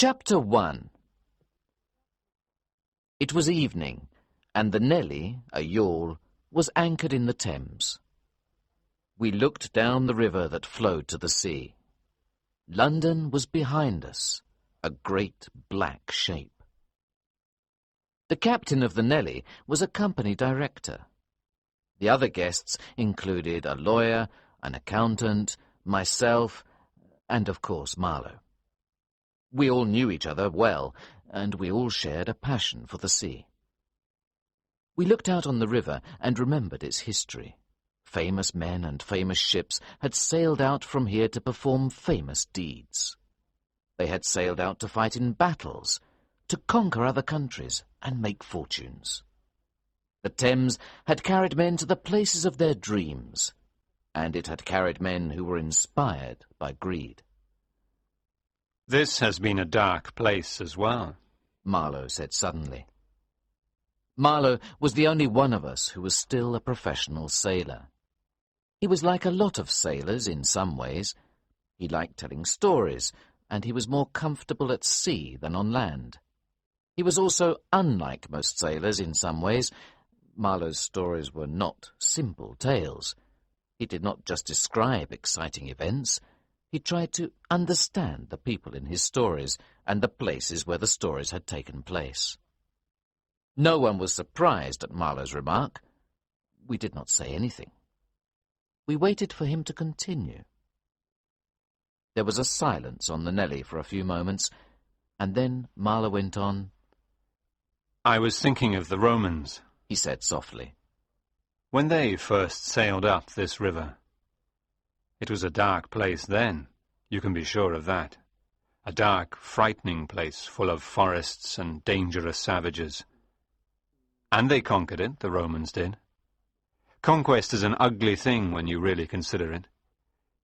Chapter 1. It was evening, and the Nelly, a yawl, was anchored in the Thames. We looked down the river that flowed to the sea. London was behind us, a great black shape. The captain of the Nelly was a company director. The other guests included a lawyer, an accountant, myself, and of course Marlowe. We all knew each other well, and we all shared a passion for the sea. We looked out on the river and remembered its history. Famous men and famous ships had sailed out from here to perform famous deeds. They had sailed out to fight in battles, to conquer other countries and make fortunes. The Thames had carried men to the places of their dreams, and it had carried men who were inspired by greed. "This has been a dark place as well," Marlowe said suddenly. Marlowe was the only one of us who was still a professional sailor. He was like a lot of sailors in some ways. He liked telling stories, and he was more comfortable at sea than on land. He was also unlike most sailors in some ways. Marlowe's stories were not simple tales. He did not just describe exciting events. He tried to understand the people in his stories and the places where the stories had taken place. No one was surprised at Marlowe's remark. We did not say anything. We waited for him to continue. There was a silence on the Nelly for a few moments, and then Marlowe went on. "I was thinking of the Romans," he said softly. "when they first sailed up this river. It was a dark place then, you can be sure of that. A dark, frightening place full of forests and dangerous savages. And they conquered it, the Romans did. Conquest is an ugly thing when you really consider it.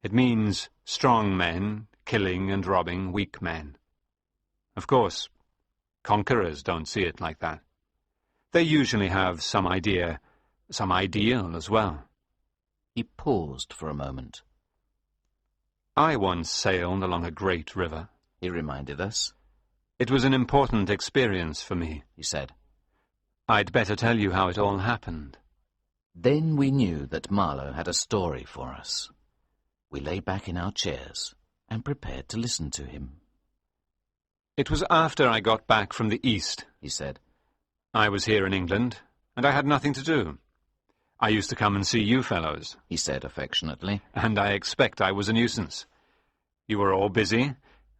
It means strong men killing and robbing weak men. Of course, conquerors don't see it like that. They usually have some idea, some ideal as well." He paused for a moment. "I once sailed along a great river," he reminded us. "It was an important experience for me," he said. "I'd better tell you how it all happened." Then we knew that Marlowe had a story for us. We lay back in our chairs and prepared to listen to him. "It was after I got back from the East," he said. "I was here in England, and I had nothing to do. I used to come and see you fellows," he said affectionately, "and I expect I was a nuisance. You were all busy,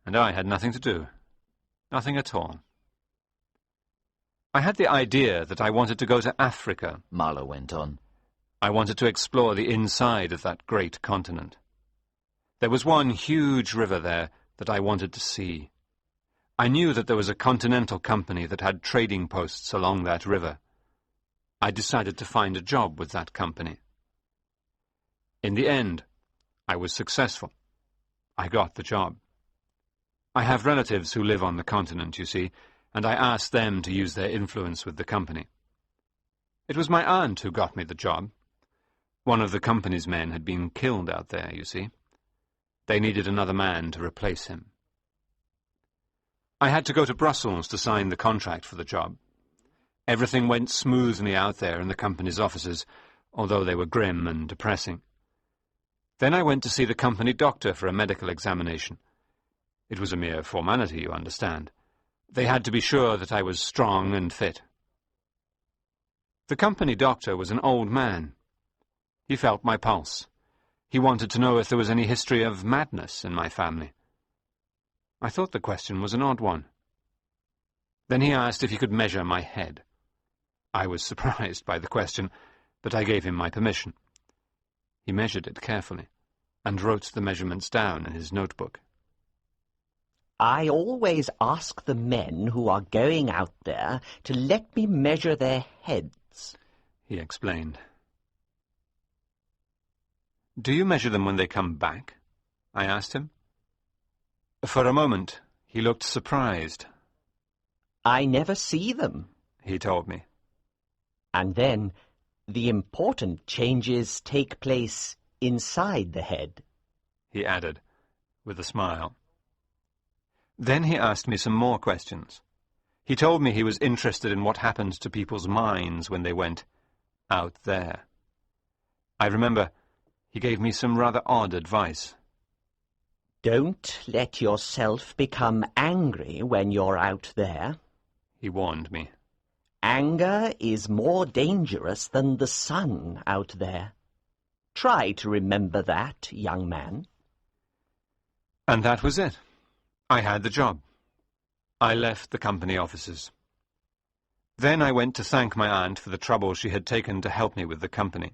and I had nothing to do. Nothing at all. I had the idea that I wanted to go to Africa," Marlowe went on. "I wanted to explore the inside of that great continent. There was one huge river there that I wanted to see. I knew that there was a continental company that had trading posts along that river. I decided to find a job with that company. In the end, I was successful. I got the job. I have relatives who live on the continent, you see, and I asked them to use their influence with the company. It was my aunt who got me the job. One of the company's men had been killed out there, you see. They needed another man to replace him. I had to go to Brussels to sign the contract for the job. Everything went smoothly out there in the company's offices, although they were grim and depressing. Then I went to see the company doctor for a medical examination. It was a mere formality, you understand. They had to be sure that I was strong and fit. The company doctor was an old man. He felt my pulse. He wanted to know if there was any history of madness in my family. I thought the question was an odd one. Then he asked if he could measure my head. I was surprised by the question, but I gave him my permission. He measured it carefully, and wrote the measurements down in his notebook. "I always ask the men who are going out there to let me measure their heads," he explained. "Do you measure them when they come back?" I asked him. For a moment, he looked surprised. "I never see them," he told me. "And then the important changes take place inside the head," he added, with a smile. Then he asked me some more questions. He told me he was interested in what happened to people's minds when they went out there. I remember he gave me some rather odd advice. Don't let yourself become angry when you're out there, he warned me. Anger is more dangerous than the sun out there. Try to remember that, young man. And that was it. I had the job. I left the company offices. Then I went to thank my aunt for the trouble she had taken to help me with the company.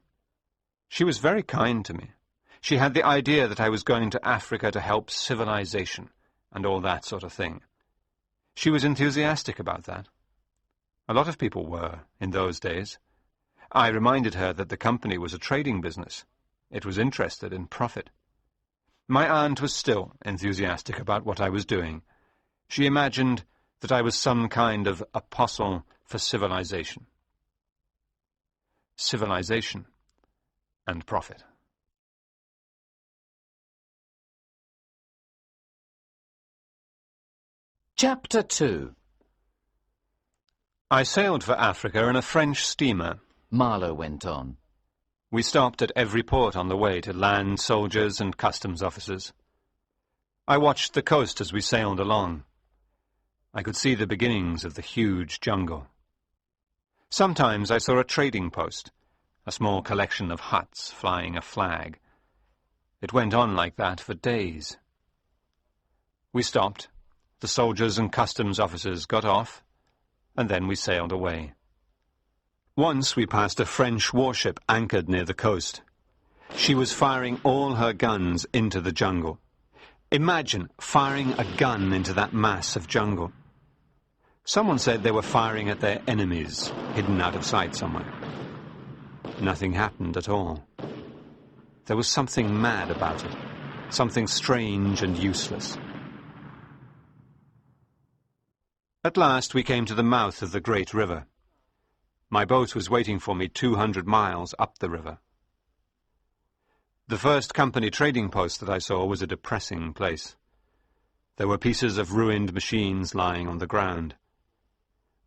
She was very kind to me. She had the idea that I was going to Africa to help civilization and all that sort of thing. She was enthusiastic about that. A lot of people were, in those days. I reminded her that the company was a trading business. It was interested in profit. My aunt was still enthusiastic about what I was doing. She imagined that I was some kind of apostle for civilization. Civilization and profit. Chapter 2. I sailed for Africa in a French steamer, Marlowe went on. We stopped at every port on the way to land soldiers and customs officers. I watched the coast as we sailed along. I could see the beginnings of the huge jungle. Sometimes I saw a trading post, a small collection of huts flying a flag. It went on like that for days. We stopped. The soldiers and customs officers got off, and then we sailed away. Once we passed a French warship anchored near the coast. She was firing all her guns into the jungle. Imagine firing a gun into that mass of jungle. Someone said they were firing at their enemies, hidden out of sight somewhere. Nothing happened at all. There was something mad about it, something strange and useless. At last we came to the mouth of the great river. My boat was waiting for me 200 miles up the river. The first company trading post that I saw was a depressing place. There were pieces of ruined machines lying on the ground.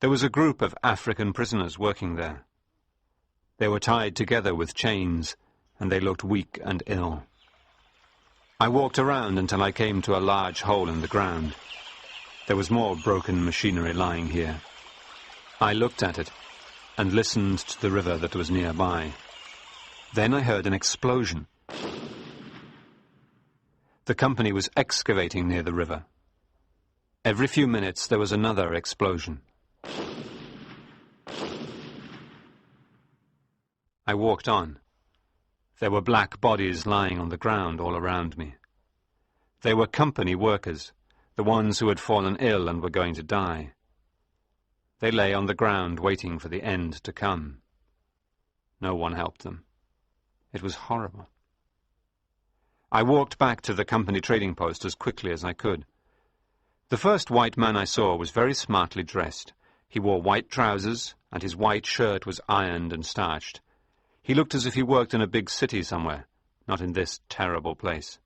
There was a group of African prisoners working there. They were tied together with chains, and they looked weak and ill. I walked around until I came to a large hole in the ground. There was more broken machinery lying here. I looked at it and listened to the river that was nearby. Then I heard an explosion. The company was excavating near the river. Every few minutes there was another explosion. I walked on. There were black bodies lying on the ground all around me. They were company workers, the ones who had fallen ill and were going to die. They lay on the ground waiting for the end to come. No one helped them. It was horrible. I walked back to the company trading post as quickly as I could. The first white man I saw was very smartly dressed. He wore white trousers, and his white shirt was ironed and starched. He looked as if he worked in a big city somewhere, not in this terrible place.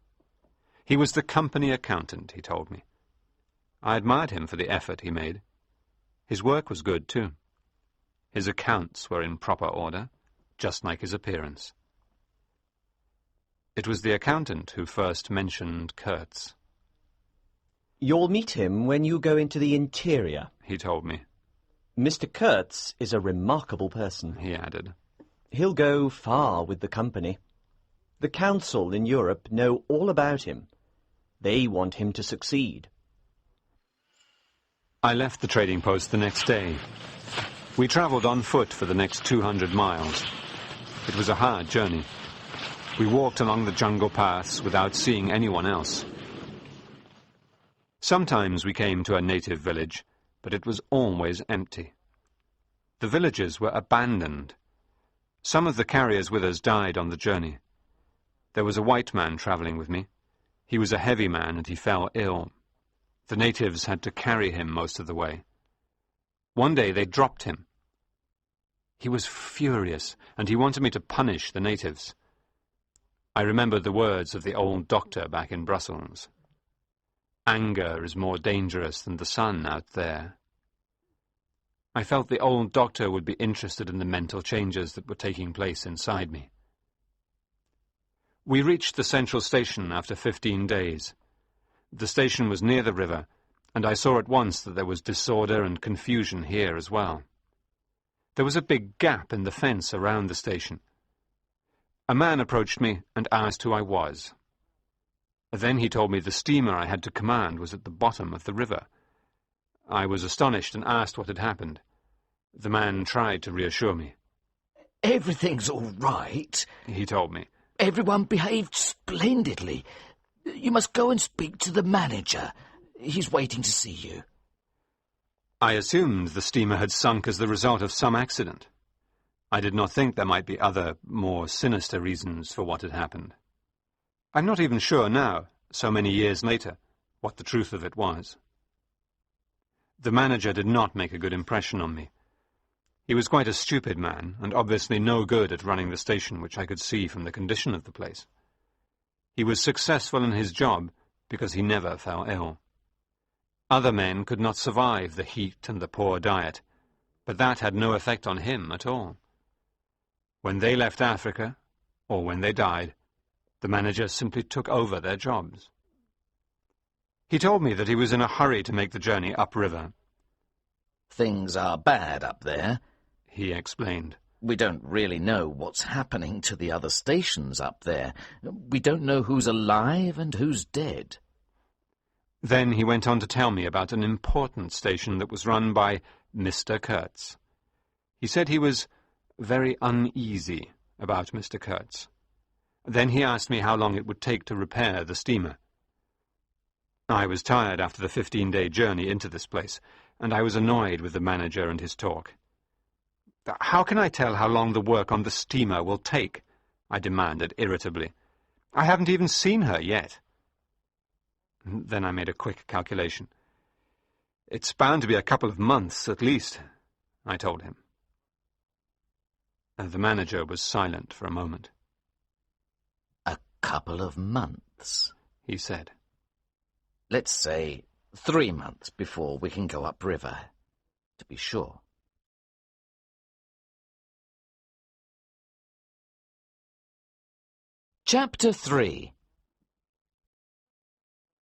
He was the company accountant, he told me. I admired him for the effort he made. His work was good, too. His accounts were in proper order, just like his appearance. It was the accountant who first mentioned Kurtz. You'll meet him when you go into the interior, he told me. Mr. Kurtz is a remarkable person, he added. He'll go far with the company. The council in Europe know all about him. They want him to succeed. I left the trading post the next day. We travelled on foot for the next 200 miles. It was a hard journey. We walked along the jungle paths without seeing anyone else. Sometimes we came to a native village, but it was always empty. The villages were abandoned. Some of the carriers with us died on the journey. There was a white man travelling with me. He was a heavy man and he fell ill. The natives had to carry him most of the way. One day they dropped him. He was furious, and he wanted me to punish the natives. I remembered the words of the old doctor back in Brussels. Anger is more dangerous than the sun out there. I felt the old doctor would be interested in the mental changes that were taking place inside me. We reached the central station after 15 days. The station was near the river, and I saw at once that there was disorder and confusion here as well. There was a big gap in the fence around the station. A man approached me and asked who I was. Then he told me the steamer I had to command was at the bottom of the river. I was astonished and asked what had happened. The man tried to reassure me. "Everything's all right," he told me. "Everyone behaved splendidly. You must go and speak to the manager. He's waiting to see you." I assumed the steamer had sunk as the result of some accident. I did not think there might be other, more sinister reasons for what had happened. I'm not even sure now, so many years later, what the truth of it was. The manager did not make a good impression on me. He was quite a stupid man, and obviously no good at running the station, which I could see from the condition of the place. He was successful in his job because he never fell ill. Other men could not survive the heat and the poor diet, but that had no effect on him at all. When they left Africa, or when they died, the manager simply took over their jobs. He told me that he was in a hurry to make the journey upriver. "Things are bad up there," he explained. "We don't really know what's happening to the other stations up there. We don't know who's alive and who's dead." Then he went on to tell me about an important station that was run by Mr. Kurtz. He said he was very uneasy about Mr. Kurtz. Then he asked me how long it would take to repair the steamer. I was tired after the 15-day journey into this place, and I was annoyed with the manager and his talk. "How can I tell how long the work on the steamer will take?" I demanded irritably. "I haven't even seen her yet." Then I made a quick calculation. "It's bound to be a couple of months at least," I told him. The manager was silent for a moment. "A couple of months," he said. "Let's say 3 months before we can go upriver, to be sure." Chapter 3.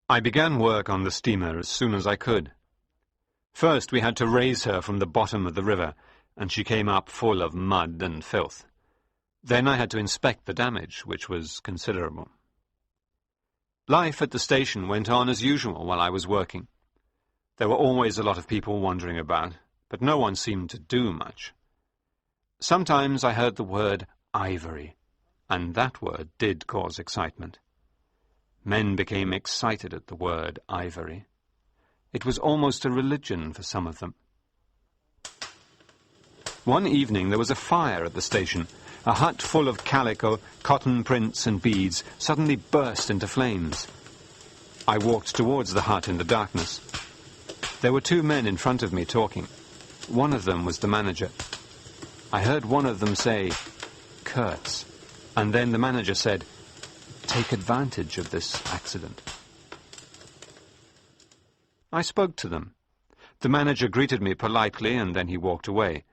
I began work on the steamer as soon as I could. First we had to raise her from the bottom of the river, and she came up full of mud and filth. Then I had to inspect the damage, which was considerable. Life at the station went on as usual while I was working. There were always a lot of people wandering about, but no one seemed to do much. Sometimes I heard the word ivory, and that word did cause excitement. Men became excited at the word ivory. It was almost a religion for some of them. One evening there was a fire at the station. A hut full of calico, cotton prints and beads suddenly burst into flames. I walked towards the hut in the darkness. There were 2 men in front of me talking. One of them was the manager. I heard one of them say, "Kurtz," and then the manager said, "Take advantage of this accident." I spoke to them. The manager greeted me politely, and then he walked away.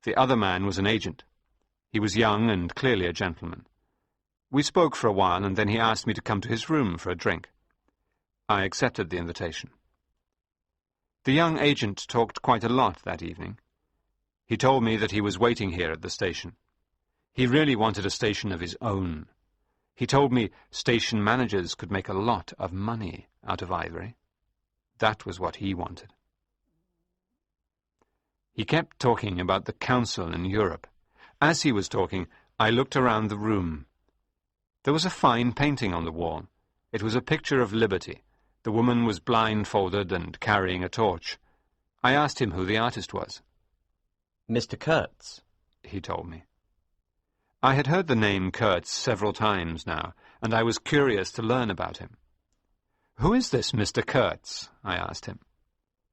The other man was an agent. He was young and clearly a gentleman. We spoke for a while, and then he asked me to come to his room for a drink. I accepted the invitation. The young agent talked quite a lot that evening. He told me that he was waiting here at the station. He really wanted a station of his own. He told me station managers could make a lot of money out of ivory. That was what he wanted. He kept talking about the council in Europe. As he was talking, I looked around the room. There was a fine painting on the wall. It was a picture of liberty. The woman was blindfolded and carrying a torch. I asked him who the artist was. "Mr. Kurtz," he told me. I had heard the name Kurtz several times now, and I was curious to learn about him. "Who is this Mr. Kurtz?" I asked him.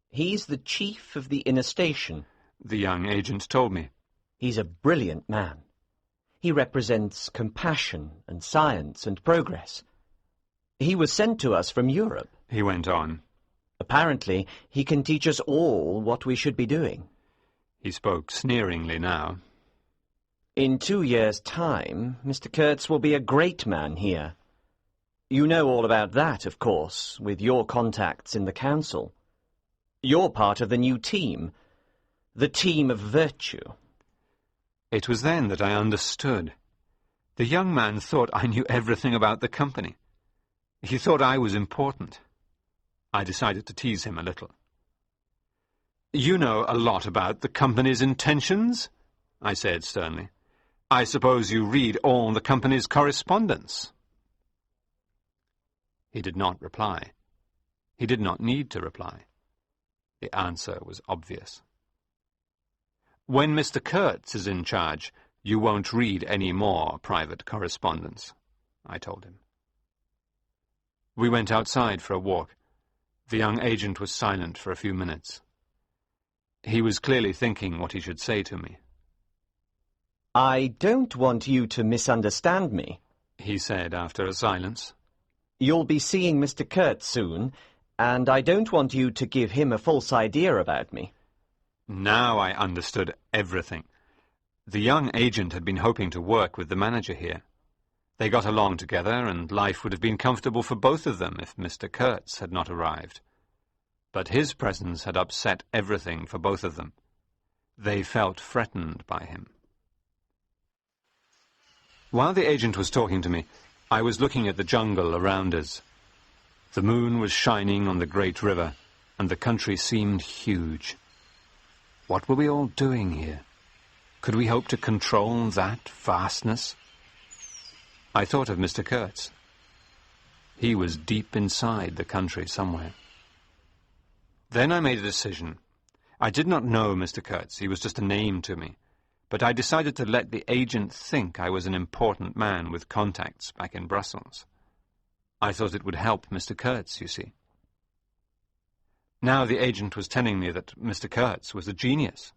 "He's the chief of the inner station," the young agent told me. "He's a brilliant man. He represents compassion and science and progress. He was sent to us from Europe." he went on. Apparently, he can teach us all what we should be doing. He spoke sneeringly now. In 2 years' time, Mr. Kurtz will be a great man here. You know all about that, of course, with your contacts in the council. You're part of the new team, the team of virtue. It was then that I understood. The young man thought I knew everything about the company. He thought I was important. I decided to tease him a little. "You know a lot about the company's intentions?" I said sternly. "I suppose you read all the company's correspondence?" He did not reply. He did not need to reply. The answer was obvious. "When Mr. Kurtz is in charge, you won't read any more private correspondence," I told him. We went outside for a walk. The young agent was silent for a few minutes. He was clearly thinking what he should say to me. "I don't want you to misunderstand me," he said after a silence. "You'll be seeing Mr. Kurtz soon, and I don't want you to give him a false idea about me." Now I understood everything. The young agent had been hoping to work with the manager here. They got along together, and life would have been comfortable for both of them if Mr. Kurtz had not arrived. But his presence had upset everything for both of them. They felt threatened by him. While the agent was talking to me, I was looking at the jungle around us. The moon was shining on the great river, and the country seemed huge. What were we all doing here? Could we hope to control that vastness? I thought of Mr. Kurtz. He was deep inside the country somewhere. Then I made a decision. I did not know Mr. Kurtz. He was just a name to me. But I decided to let the agent think I was an important man with contacts back in Brussels. I thought it would help Mr. Kurtz, you see. Now the agent was telling me that Mr. Kurtz was a genius.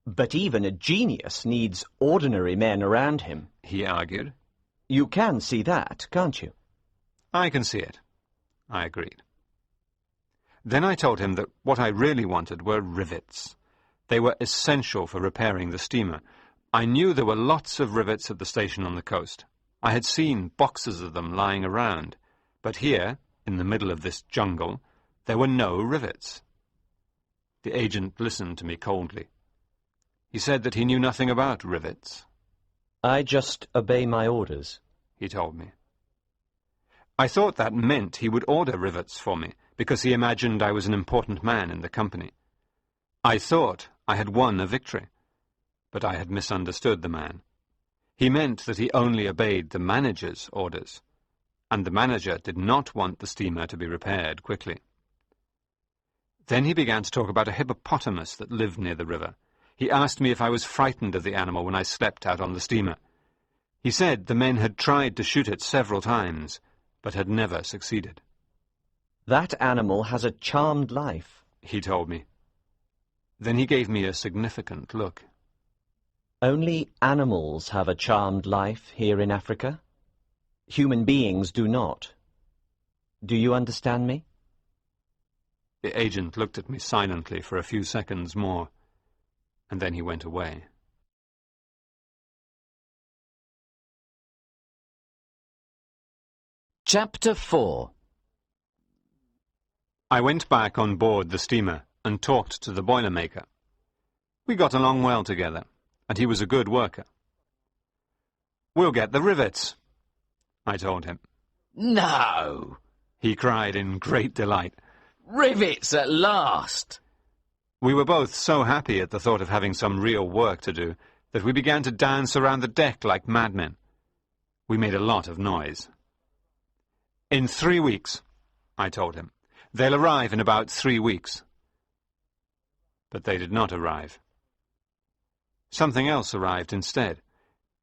"But even a genius needs ordinary men around him," he argued. "You can see that, can't you?" "I can see it," I agreed. Then I told him that what I really wanted were rivets. They were essential for repairing the steamer. I knew there were lots of rivets at the station on the coast. I had seen boxes of them lying around. But here, in the middle of this jungle, there were no rivets. The agent listened to me coldly. He said that he knew nothing about rivets. "I just obey my orders," he told me. I thought that meant he would order rivets for me, because he imagined I was an important man in the company. I thought I had won a victory, but I had misunderstood the man. He meant that he only obeyed the manager's orders, and the manager did not want the steamer to be repaired quickly. Then he began to talk about a hippopotamus that lived near the river. He asked me if I was frightened of the animal when I slept out on the steamer. He said the men had tried to shoot it several times, but had never succeeded. "That animal has a charmed life," he told me. Then he gave me a significant look. "Only animals have a charmed life here in Africa. Human beings do not. Do you understand me?" The agent looked at me silently for a few seconds more, and then he went away. Chapter 4. I went back on board the steamer and talked to the boilermaker. We got along well together, and he was a good worker. "We'll get the rivets," I told him. "No!" he cried in great delight. "Rivets at last!" We were both so happy at the thought of having some real work to do that we began to dance around the deck like madmen. We made a lot of noise. "In 3 weeks," I told him. "They'll arrive in about 3 weeks." But they did not arrive. Something else arrived instead.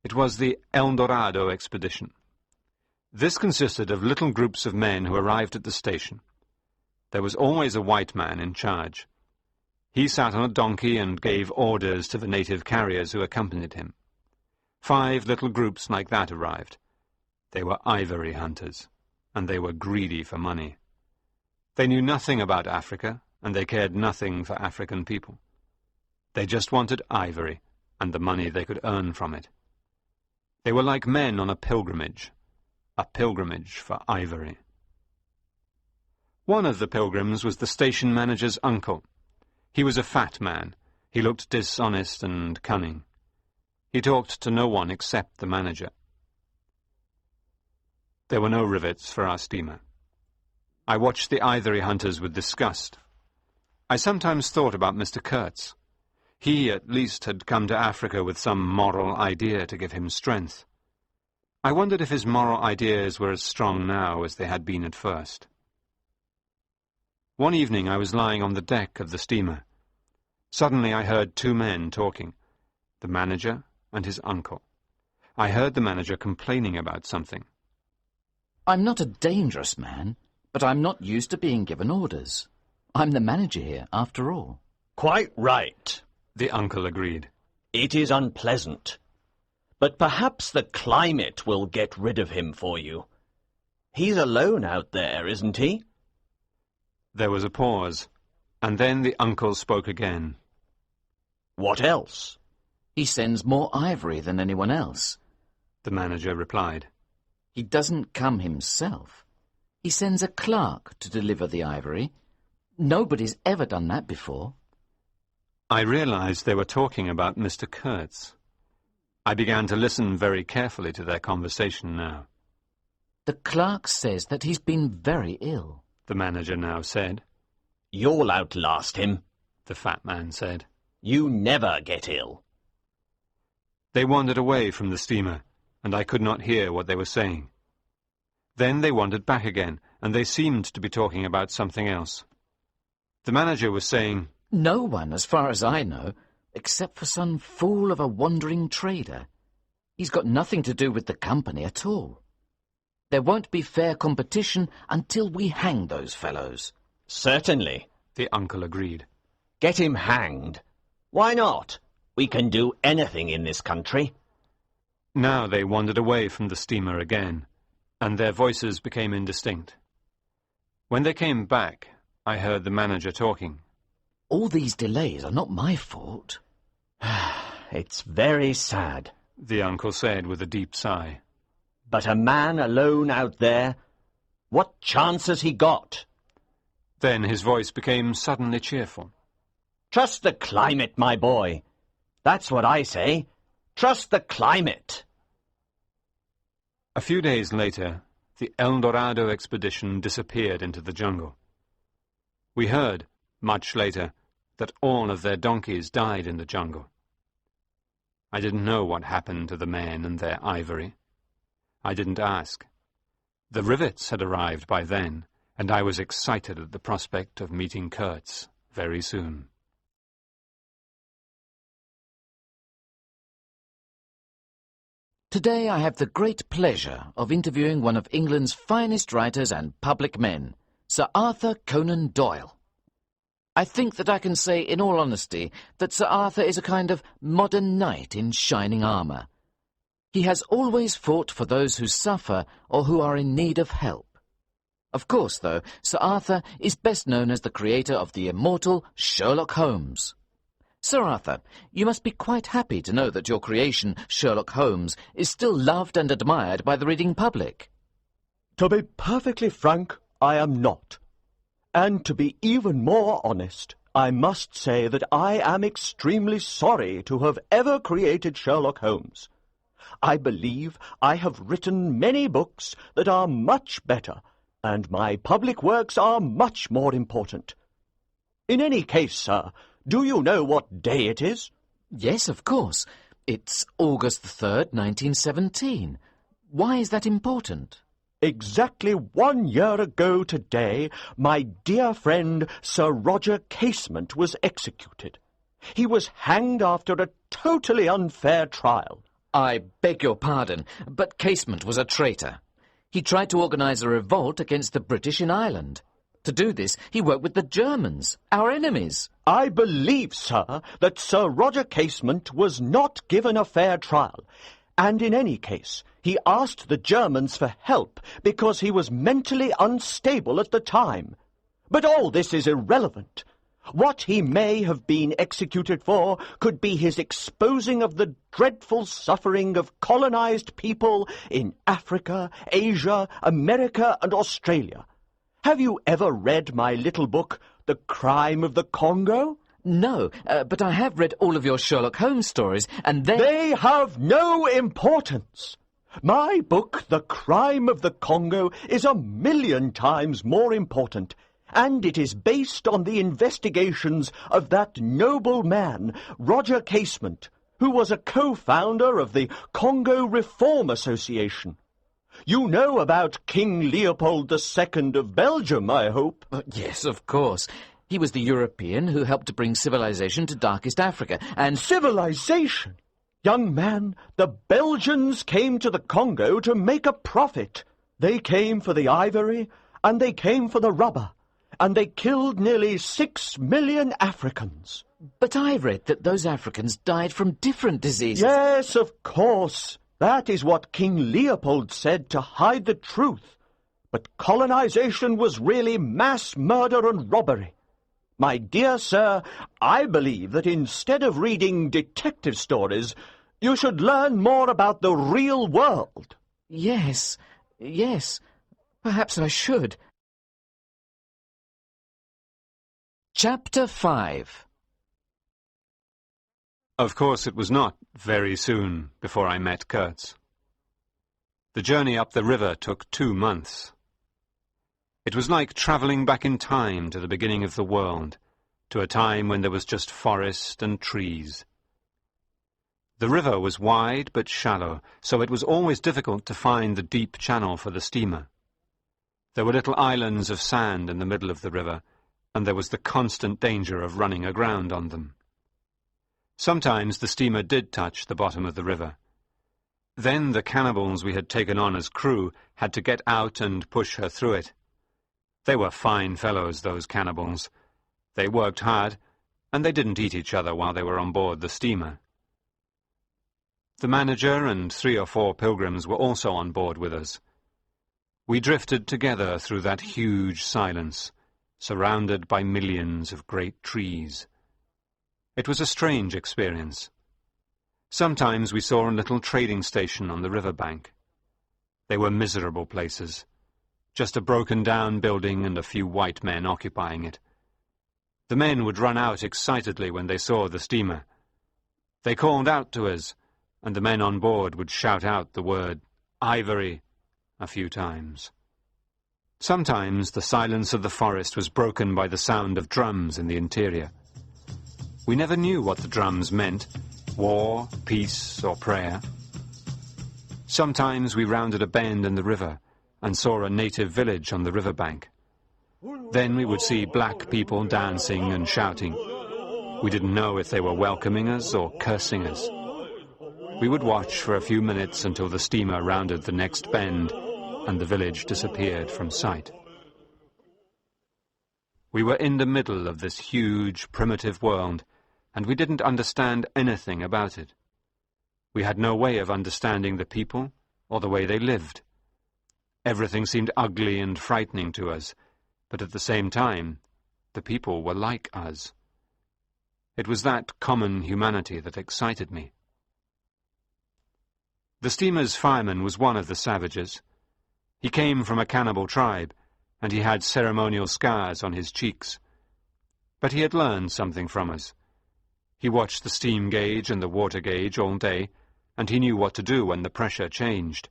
It was the El Dorado expedition. This consisted of little groups of men who arrived at the station. There was always a white man in charge. He sat on a donkey and gave orders to the native carriers who accompanied him. 5 little groups like that arrived. They were ivory hunters, and they were greedy for money. They knew nothing about Africa, and they cared nothing for African people. They just wanted ivory and the money they could earn from it. They were like men on a pilgrimage for ivory. One of the pilgrims was the station manager's uncle. He was a fat man. He looked dishonest and cunning. He talked to no one except the manager. There were no rivets for our steamer. I watched the ivory hunters with disgust. I sometimes thought about Mr. Kurtz. He, at least, had come to Africa with some moral idea to give him strength. I wondered if his moral ideas were as strong now as they had been at first. One evening I was lying on the deck of the steamer. Suddenly I heard two men talking, the manager and his uncle. I heard the manager complaining about something. I'm not a dangerous man, but I'm not used to being given orders. I'm the manager here, after all. Quite right, the uncle agreed. It is unpleasant, but perhaps the climate will get rid of him for you. He's alone out there, isn't he? There was a pause, and then the uncle spoke again. What else? He sends more ivory than anyone else, the manager replied. He doesn't come himself. He sends a clerk to deliver the ivory. Nobody's ever done that before. I realized they were talking about Mr. Kurtz. I began to listen very carefully to their conversation now. The clerk says that he's been very ill, the manager now said. You'll outlast him, the fat man said. You never get ill. They wandered away from the steamer, and I could not hear what they were saying. Then they wandered back again, and they seemed to be talking about something else. The manager was saying, No one, as far as I know, except for some fool of a wandering trader. He's got nothing to do with the company at all. There won't be fair competition until we hang those fellows. Certainly, the uncle agreed. Get him hanged. Why not? We can do anything in this country. Now they wandered away from the steamer again, and their voices became indistinct. When they came back, I heard the manager talking. All these delays are not my fault. It's very sad, the uncle said with a deep sigh. But a man alone out there, what chance has he got? Then his voice became suddenly cheerful. Trust the climate, my boy. That's what I say. Trust the climate. A few days later, the El Dorado expedition disappeared into the jungle. We heard, much later, that all of their donkeys died in the jungle. I didn't know what happened to the men and their ivory. I didn't ask. The rivets had arrived by then, and I was excited at the prospect of meeting Kurtz very soon. Today I have the great pleasure of interviewing one of England's finest writers and public men, Sir Arthur Conan Doyle. I think that I can say in all honesty that Sir Arthur is a kind of modern knight in shining armour. He has always fought for those who suffer or who are in need of help. Of course, though, Sir Arthur is best known as the creator of the immortal Sherlock Holmes. Sir Arthur, you must be quite happy to know that your creation, Sherlock Holmes, is still loved and admired by the reading public. To be perfectly frank, I am not. And to be even more honest, I must say that I am extremely sorry to have ever created Sherlock Holmes. I believe I have written many books that are much better, and my public works are much more important. In any case, sir, do you know what day it is? Yes, of course. It's August the 3rd, 1917. Why is that important? Exactly 1 year ago today, my dear friend Sir Roger Casement was executed. He was hanged after a totally unfair trial. I beg your pardon, but Casement was a traitor. He tried to organise a revolt against the British in Ireland. To do this, he worked with the Germans, our enemies. I believe, sir, that Sir Roger Casement was not given a fair trial, and in any case, he asked the Germans for help because he was mentally unstable at the time. But all this is irrelevant. What he may have been executed for could be his exposing of the dreadful suffering of colonized people in Africa, Asia, America, and Australia. Have you ever read my little book, The Crime of the Congo? No, but I have read all of your Sherlock Holmes stories, and They have no importance. My book, The Crime of the Congo, is 1,000,000 times more important, and it is based on the investigations of that noble man, Roger Casement, who was a co-founder of the Congo Reform Association. You know about King Leopold II of Belgium, I hope? Yes, of course. He was the European who helped to bring civilization to darkest Africa, and... Civilization? Young man, the Belgians came to the Congo to make a profit. They came for the ivory, and they came for the rubber, and they killed nearly 6 million Africans. But I read that those Africans died from different diseases. Yes, of course. That is what King Leopold said to hide the truth. But colonization was really mass murder and robbery. My dear sir, I believe that instead of reading detective stories, you should learn more about the real world. Yes, perhaps I should. Chapter 5. Of course, it was not very soon before I met Kurtz. The journey up the river took 2 months. It was like travelling back in time to the beginning of the world, to a time when there was just forest and trees. The river was wide but shallow, so it was always difficult to find the deep channel for the steamer. There were little islands of sand in the middle of the river, and there was the constant danger of running aground on them. Sometimes the steamer did touch the bottom of the river. Then the cannibals we had taken on as crew had to get out and push her through it. They were fine fellows, those cannibals. They worked hard, and they didn't eat each other while they were on board the steamer. The manager and 3 or 4 pilgrims were also on board with us. We drifted together through that huge silence, surrounded by millions of great trees. It was a strange experience. Sometimes we saw a little trading station on the river bank. They were miserable places, just a broken-down building and a few white men occupying it. The men would run out excitedly when they saw the steamer. They called out to us, and the men on board would shout out the word "ivory" a few times. Sometimes the silence of the forest was broken by the sound of drums in the interior. We never knew what the drums meant, war, peace, or prayer. Sometimes we rounded a bend in the river and saw a native village on the riverbank. Then we would see black people dancing and shouting. We didn't know if they were welcoming us or cursing us. We would watch for a few minutes until the steamer rounded the next bend and the village disappeared from sight. We were in the middle of this huge, primitive world, and we didn't understand anything about it. We had no way of understanding the people or the way they lived. Everything seemed ugly and frightening to us, but at the same time, the people were like us. It was that common humanity that excited me. The steamer's fireman was one of the savages. He came from a cannibal tribe, and he had ceremonial scars on his cheeks. But he had learned something from us. He watched the steam gauge and the water gauge all day, and he knew what to do when the pressure changed.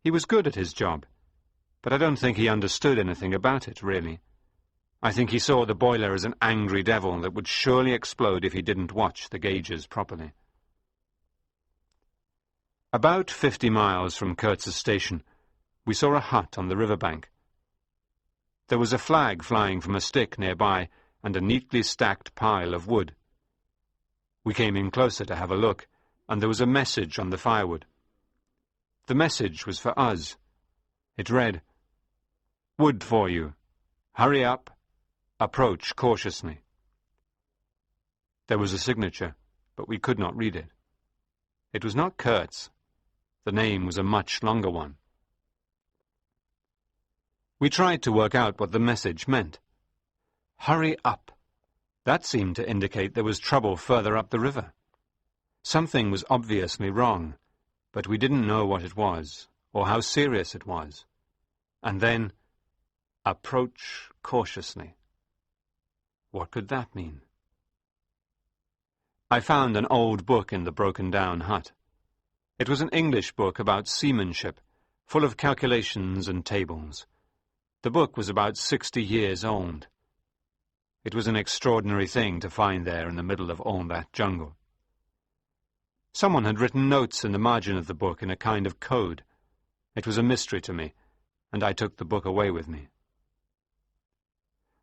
He was good at his job, but I don't think he understood anything about it, really. I think he saw the boiler as an angry devil that would surely explode if he didn't watch the gauges properly. About 50 miles from Kurtz's station, we saw a hut on the riverbank. There was a flag flying from a stick nearby and a neatly stacked pile of wood. We came in closer to have a look, and there was a message on the firewood. The message was for us. It read, "Wood for you. Hurry up. Approach cautiously." There was a signature, but we could not read it. It was not Kurtz. The name was a much longer one. We tried to work out what the message meant. Hurry up! That seemed to indicate there was trouble further up the river. Something was obviously wrong, but we didn't know what it was, or how serious it was. And then, approach cautiously. What could that mean? I found an old book in the broken-down hut. It was an English book about seamanship, full of calculations and tables. The book was about 60 years old. It was an extraordinary thing to find there in the middle of all that jungle. Someone had written notes in the margin of the book in a kind of code. It was a mystery to me, and I took the book away with me.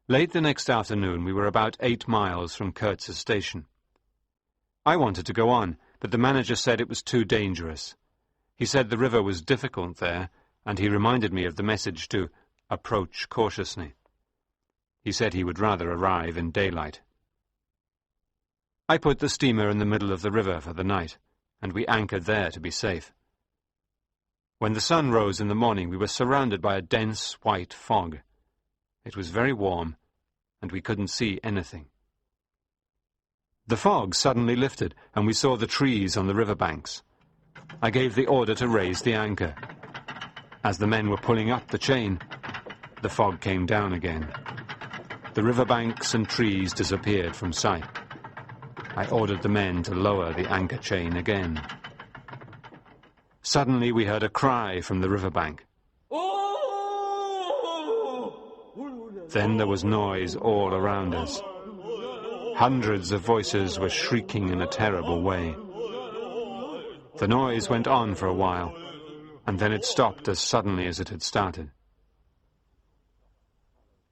Late the next afternoon we were about 8 miles from Kurtz's station. I wanted to go on, but the manager said it was too dangerous. He said the river was difficult there, and he reminded me of the message to approach cautiously. He said he would rather arrive in daylight. I put the steamer in the middle of the river for the night, and we anchored there to be safe. When the sun rose in the morning, we were surrounded by a dense white fog. It was very warm, and we couldn't see anything. The fog suddenly lifted, and we saw the trees on the river banks. I gave the order to raise the anchor. As the men were pulling up the chain, the fog came down again. The river banks and trees disappeared from sight. I ordered the men to lower the anchor chain again. Suddenly we heard a cry from the river bank. Then there was noise all around us. Hundreds of voices were shrieking in a terrible way. The noise went on for a while, and then it stopped as suddenly as it had started.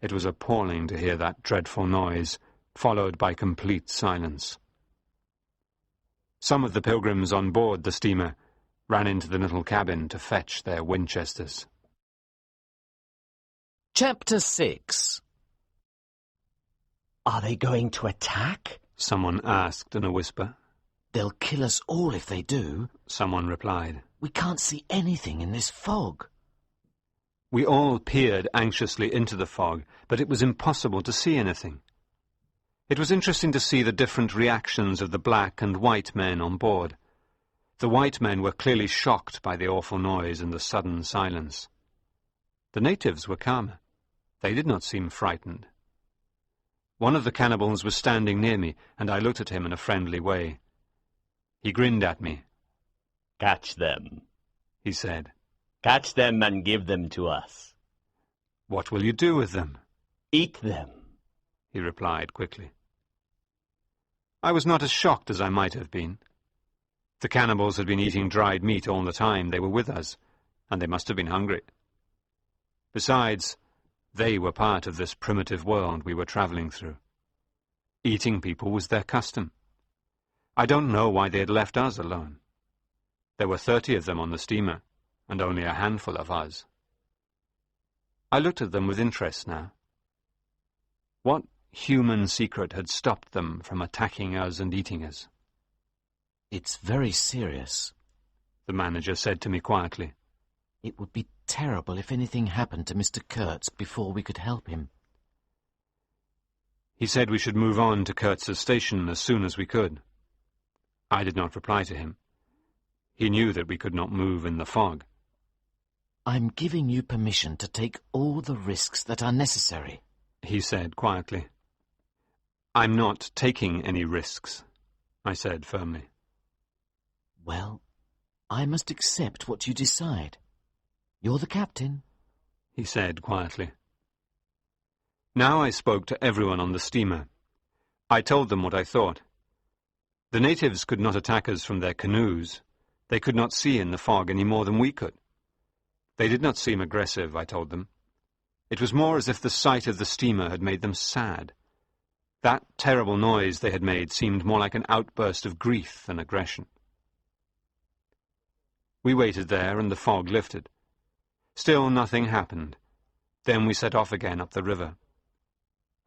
It was appalling to hear that dreadful noise, followed by complete silence. Some of the pilgrims on board the steamer ran into the little cabin to fetch their Winchesters. Chapter 6. Are they going to attack? Someone asked in a whisper. They'll kill us all if they do, someone replied. We can't see anything in this fog. We all peered anxiously into the fog, but it was impossible to see anything. It was interesting to see the different reactions of the black and white men on board. The white men were clearly shocked by the awful noise and the sudden silence. The natives were calmer. They did not seem frightened. One of the cannibals was standing near me, and I looked at him in a friendly way. He grinned at me. "Catch them," he said. "Catch them and give them to us." "What will you do with them?" "Eat them," he replied quickly. I was not as shocked as I might have been. The cannibals had been eating dried meat all the time they were with us, and they must have been hungry. Besides, they were part of this primitive world we were travelling through. Eating people was their custom. I don't know why they had left us alone. There were 30 of them on the steamer, and only a handful of us. I looked at them with interest now. What human secret had stopped them from attacking us and eating us? It's very serious, the manager said to me quietly. It would be terrible if anything happened to Mr. Kurtz before we could help him. He said we should move on to Kurtz's station as soon as we could. I did not reply to him. He knew that we could not move in the fog. I'm giving you permission to take all the risks that are necessary, he said quietly. I'm not taking any risks, I said firmly. Well, I must accept what you decide. You're the captain, he said quietly. Now I spoke to everyone on the steamer. I told them what I thought. The natives could not attack us from their canoes. They could not see in the fog any more than we could. They did not seem aggressive, I told them. It was more as if the sight of the steamer had made them sad. That terrible noise they had made seemed more like an outburst of grief than aggression. We waited there, and the fog lifted. Still nothing happened. Then we set off again up the river.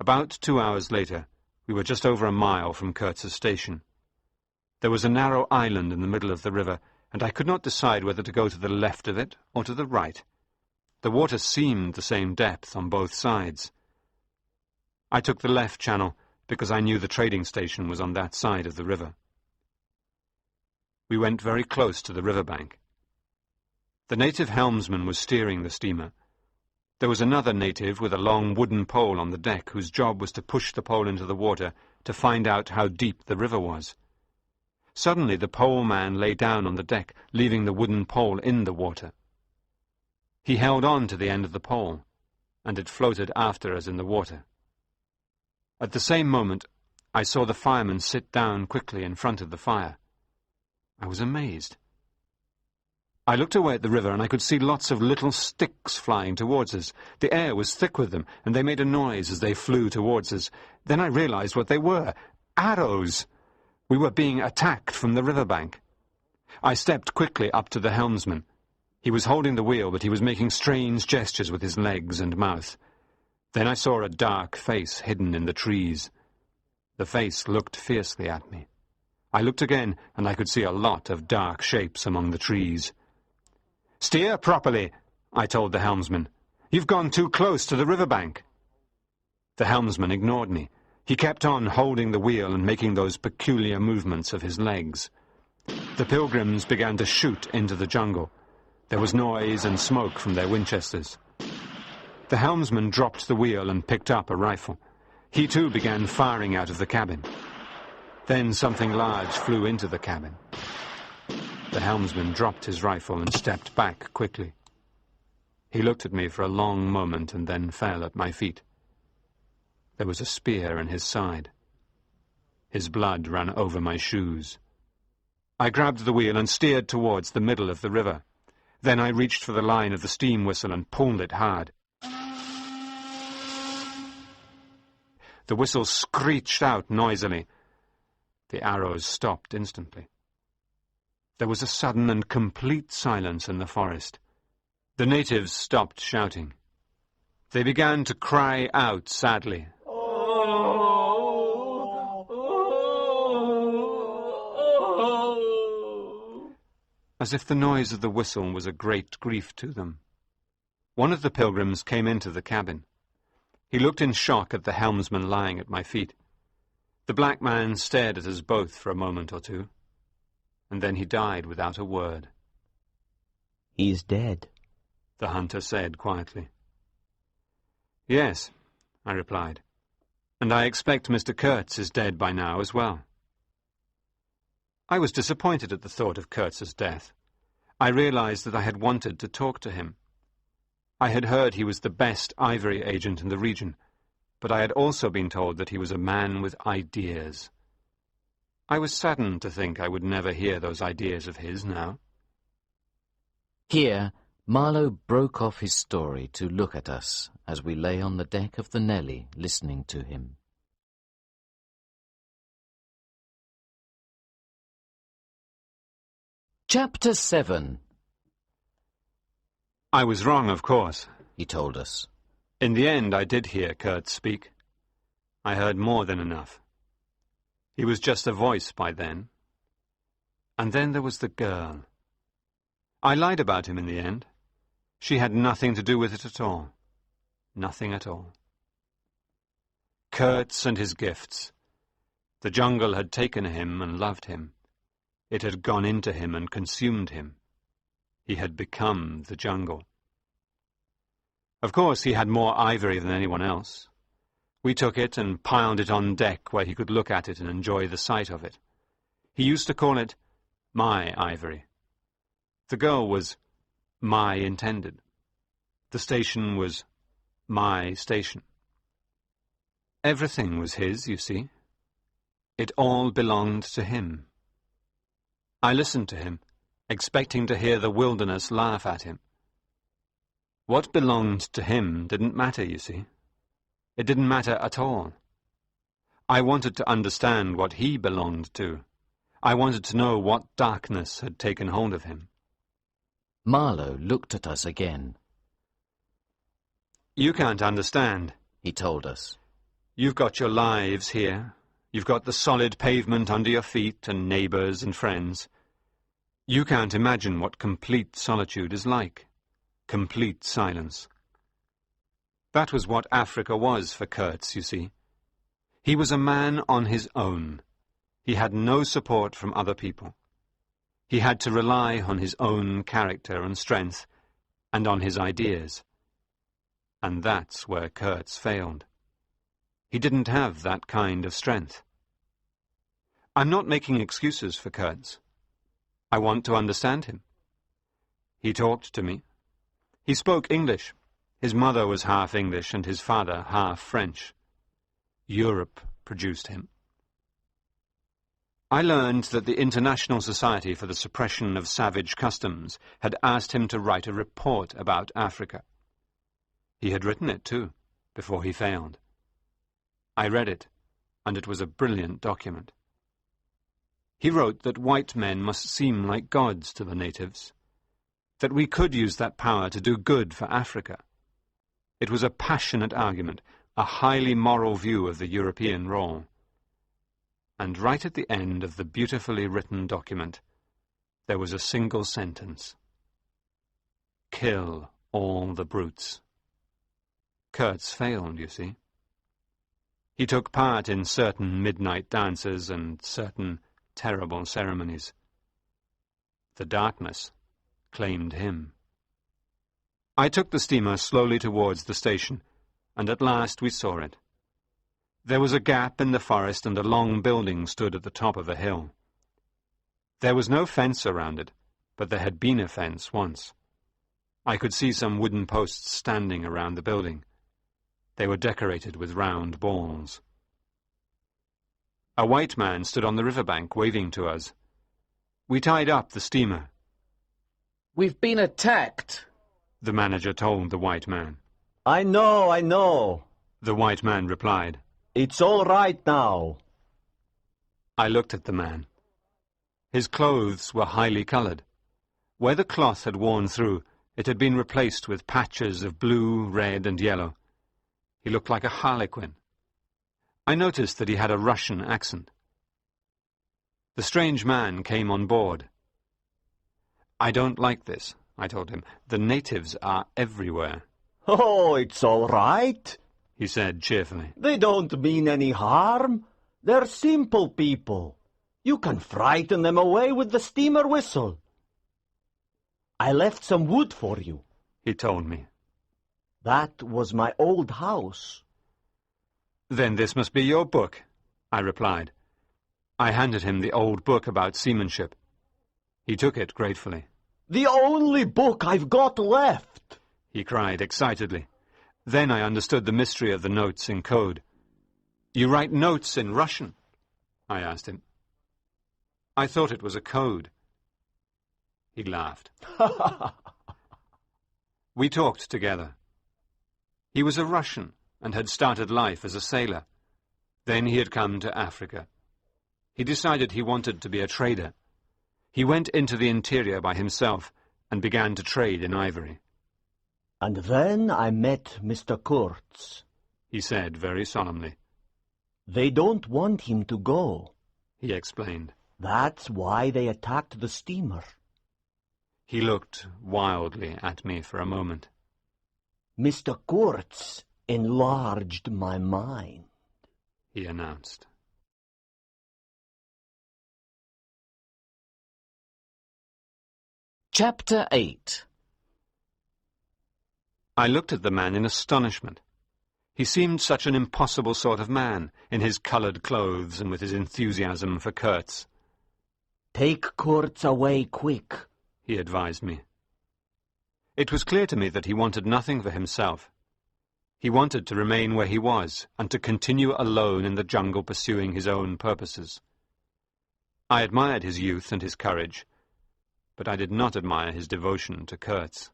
About 2 hours later, we were just over a mile from Kurtz's station. There was a narrow island in the middle of the river, and I could not decide whether to go to the left of it or to the right. The water seemed the same depth on both sides. I took the left channel because I knew the trading station was on that side of the river. We went very close to the riverbank. The native helmsman was steering the steamer. There was another native with a long wooden pole on the deck whose job was to push the pole into the water to find out how deep the river was. Suddenly the pole man lay down on the deck, leaving the wooden pole in the water. He held on to the end of the pole, and it floated after us in the water. At the same moment, I saw the fireman sit down quickly in front of the fire. I was amazed. I looked away at the river and I could see lots of little sticks flying towards us. The air was thick with them, and they made a noise as they flew towards us. Then I realized what they were. Arrows! We were being attacked from the riverbank. I stepped quickly up to the helmsman. He was holding the wheel, but he was making strange gestures with his legs and mouth. Then I saw a dark face hidden in the trees. The face looked fiercely at me. I looked again, and I could see a lot of dark shapes among the trees. "Steer properly," I told the helmsman. "You've gone too close to the riverbank." The helmsman ignored me. He kept on holding the wheel and making those peculiar movements of his legs. The pilgrims began to shoot into the jungle. There was noise and smoke from their Winchesters. The helmsman dropped the wheel and picked up a rifle. He too began firing out of the cabin. Then something large flew into the cabin. The helmsman dropped his rifle and stepped back quickly. He looked at me for a long moment and then fell at my feet. There was a spear in his side. His blood ran over my shoes. I grabbed the wheel and steered towards the middle of the river. Then I reached for the line of the steam whistle and pulled it hard. The whistle screeched out noisily. The arrows stopped instantly. There was a sudden and complete silence in the forest. The natives stopped shouting. They began to cry out sadly. As if the noise of the whistle was a great grief to them. One of the pilgrims came into the cabin. He looked in shock at the helmsman lying at my feet. The black man stared at us both for a moment or two, and then he died without a word. "He's dead," the hunter said quietly. "Yes," I replied, "and I expect Mr. Kurtz is dead by now as well." I was disappointed at the thought of Kurtz's death. I realized that I had wanted to talk to him. I had heard he was the best ivory agent in the region, but I had also been told that he was a man with ideas. I was saddened to think I would never hear those ideas of his now. Here, Marlowe broke off his story to look at us as we lay on the deck of the Nelly listening to him. Chapter 7. I was wrong, of course, he told us. In the end, I did hear Kurtz speak. I heard more than enough. He was just a voice by then. And then there was the girl. I lied about him in the end. She had nothing to do with it at all. Nothing at all. Kurtz and his gifts. The jungle had taken him and loved him. It had gone into him and consumed him. He had become the jungle. Of course, he had more ivory than anyone else. We took it and piled it on deck where he could look at it and enjoy the sight of it. He used to call it my ivory. The girl was my intended. The station was my station. Everything was his, you see. It all belonged to him. I listened to him, expecting to hear the wilderness laugh at him. What belonged to him didn't matter, you see. It didn't matter at all. I wanted to understand what he belonged to. I wanted to know what darkness had taken hold of him. Marlowe looked at us again. You can't understand, he told us. You've got your lives here. You've got the solid pavement under your feet and neighbours and friends. You can't imagine what complete solitude is like. Complete silence. That was what Africa was for Kurtz, you see. He was a man on his own. He had no support from other people. He had to rely on his own character and strength, and on his ideas. And that's where Kurtz failed. He didn't have that kind of strength. I'm not making excuses for Kurtz. I want to understand him. He talked to me. He spoke English. His mother was half English and his father half French. Europe produced him. I learned that the International Society for the Suppression of Savage Customs had asked him to write a report about Africa. He had written it, too, before he failed. I read it, and it was a brilliant document. He wrote that white men must seem like gods to the natives, that we could use that power to do good for Africa. It was a passionate argument, a highly moral view of the European role. And right at the end of the beautifully written document, there was a single sentence. Kill all the brutes. Kurtz failed, you see. He took part in certain midnight dances and certain terrible ceremonies. The darkness claimed him. I took the steamer slowly towards the station, and at last we saw it. There was a gap in the forest, and a long building stood at the top of a hill. There was no fence around it, but there had been a fence once. I could see some wooden posts standing around the building. They were decorated with round balls. A white man stood on the riverbank waving to us. We tied up the steamer. "We've been attacked," the manager told the white man. I know, The white man replied. It's all right now. I looked at the man. His clothes were highly coloured. Where the cloth had worn through, it had been replaced with patches of blue, red, and yellow. He looked like a harlequin. I noticed that he had a Russian accent. The strange man came on board. I don't like this, I told him. The natives are everywhere. Oh, it's all right, he said cheerfully. They don't mean any harm. They're simple people. You can frighten them away with the steamer whistle. I left some wood for you, he told me. That was my old house. Then this must be your book, I replied. I handed him the old book about seamanship. He took it gratefully. The only book I've got left, he cried excitedly. Then I understood the mystery of the notes in code. You write notes in Russian? I asked him. I thought it was a code. He laughed. We talked together. He was a Russian and had started life as a sailor. Then he had come to Africa. He decided he wanted to be a trader. He went into the interior by himself and began to trade in ivory. And then I met Mr. Kurtz, he said very solemnly. They don't want him to go, he explained. That's why they attacked the steamer. He looked wildly at me for a moment. Mr. Kurtz enlarged my mind, he announced. Chapter 8. I looked at the man in astonishment. He seemed such an impossible sort of man, in his coloured clothes and with his enthusiasm for Kurtz. Take Kurtz away quick, he advised me. It was clear to me that he wanted nothing for himself. He wanted to remain where he was, and to continue alone in the jungle pursuing his own purposes. I admired his youth and his courage, but I did not admire his devotion to Kurtz.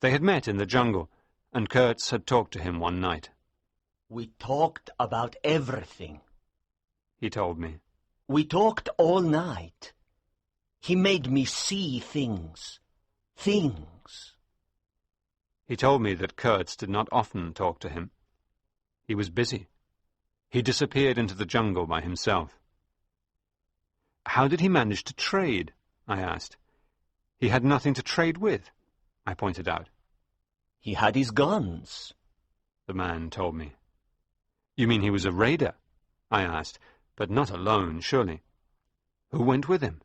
They had met in the jungle, and Kurtz had talked to him one night. We talked about everything, he told me. We talked all night. He made me see things. He told me that Kurtz did not often talk to him. He was busy. He disappeared into the jungle by himself. How did he manage to trade? I asked. He had nothing to trade with, I pointed out. He had his guns, the man told me. You mean he was a raider? I asked, but not alone, surely. Who went with him?